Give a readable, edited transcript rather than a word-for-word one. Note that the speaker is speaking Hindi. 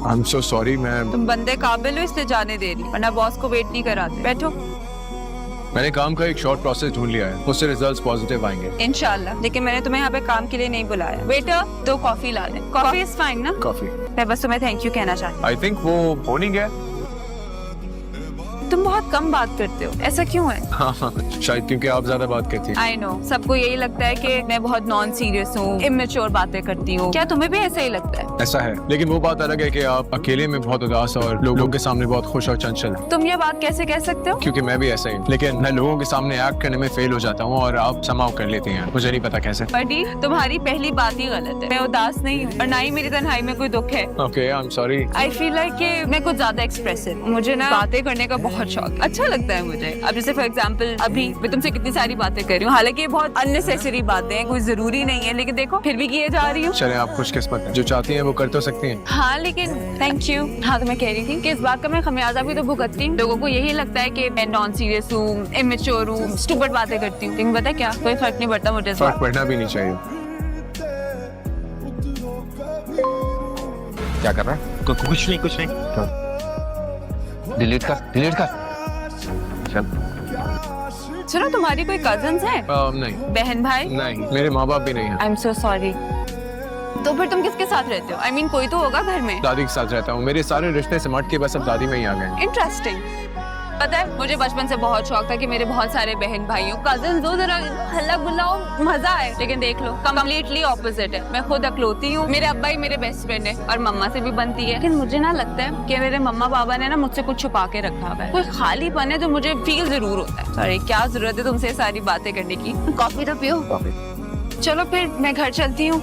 I am so sorry ma'am. तुम बंदे काबिल हो इसलिए जाने दे रही, वरना बॉस को वेट नहीं कराते। बैठो। मैंने काम का एक शॉर्ट प्रोसेस ढूंढ लिया है, उससे रिजल्ट्स पॉजिटिव आएंगे इंशाल्लाह। लेकिन मैंने तुम्हें यहाँ पे काम के लिए नहीं बुलाया। वेटर, 2 कॉफी ला दे। कॉफी इज फाइन ना? कॉफी। मैं बस तुम्हें थैंक यू कहना चाहती आई थिंक वो हो नहीं गया। हूँ। तुम बहुत कम बात करते हो, ऐसा क्यों है? हाँ शायद क्योंकि आप ज्यादा बात करती हैं। आई नो, सबको यही लगता है कि मैं बहुत नॉन सीरियस हूँ, इमेच्योर बातें करती हूँ। क्या तुम्हें भी ऐसा ही लगता है? ऐसा है, लेकिन वो बात अलग है कि आप अकेले में बहुत उदास और लोगों के सामने बहुत खुश और चंचल हैं। तुम ये बात कैसे कह सकते हो? क्योंकि मैं भी ऐसा ही, लेकिन मैं लोगों के सामने एक्ट करने में फेल हो जाता हूँ और आप समाव कर लेती हैं। मुझे नहीं पता कैसे। बडी, तुम्हारी पहली बात ही गलत है। मैं उदास नहीं हूँ और ना ही मेरी तन्हाई में कोई दुख है। Okay, I am sorry. I feel like कि मैं कुछ ज्यादा एक्सप्रेसिव। मुझे ना बातें करने का बहुत शौक, अच्छा लगता है मुझे। अब जैसे फॉर एग्जांपल अभी मैं तुमसे कितनी सारी बातें कर रही हूँ, हालांकि ये बहुत अननेसेसरी बातें हैं, कोई जरूरी नहीं है, लेकिन देखो फिर भी किए जा रही हूँ। चले, आप खुशकिस्मत हैं, जो चाहती हैं वो कर तो सकती हैं। हाँ लेकिन थैंक यू। हाँ तो मैं कह रही थी कि इस बात का मैं खमियाजा भी तो भुगतती हूँ। लोगों को यही लगता है कि मैं नॉन सीरियस हूँ, इमेच्योर हूँ, स्टूपिड बातें करती हूँ, लेकिन पता है क्या, कोई फर्क नहीं पड़ता मुझे। फर्क पड़ना भी नहीं चाहिए। क्या कर रहा है? कुछ नहीं। डिलीट कर। चल। सुनो, तुम्हारी कोई कजन्स है? नहीं बहन भाई? नहीं, मेरे माँ बाप भी नहीं हैं। I am so sorry. तो फिर तुम किसके साथ रहते हो? आई मीन कोई तो होगा घर में। दादी के साथ रहता हूँ। मेरे सारे रिश्ते सिमट के बस अब दादी में ही आ गए। इंटरेस्टिंग। पता है, मुझे बचपन से बहुत शौक था कि मेरे बहुत सारे बहन भाई हो, कजन दो, जरा हल्ला गुल्ला हो, मजा आए। लेकिन देख लो, कम्प्लीटली ऑपोजिट है। मैं खुद अकलौती हूँ, मेरे अब्बा ही मेरे बेस्ट फ्रेंड है और मम्मा से भी बनती है। लेकिन मुझे ना लगता है कि मेरे मम्मा पापा ने ना मुझसे कुछ छुपा के रखा हुआ है। कोई खालीपन है जो मुझे फील जरूर होता है। सॉरी, क्या जरूरत है तुमसे सारी बातें करने की? कॉफी तो पियो। चलो फिर मैं घर चलती हूँ।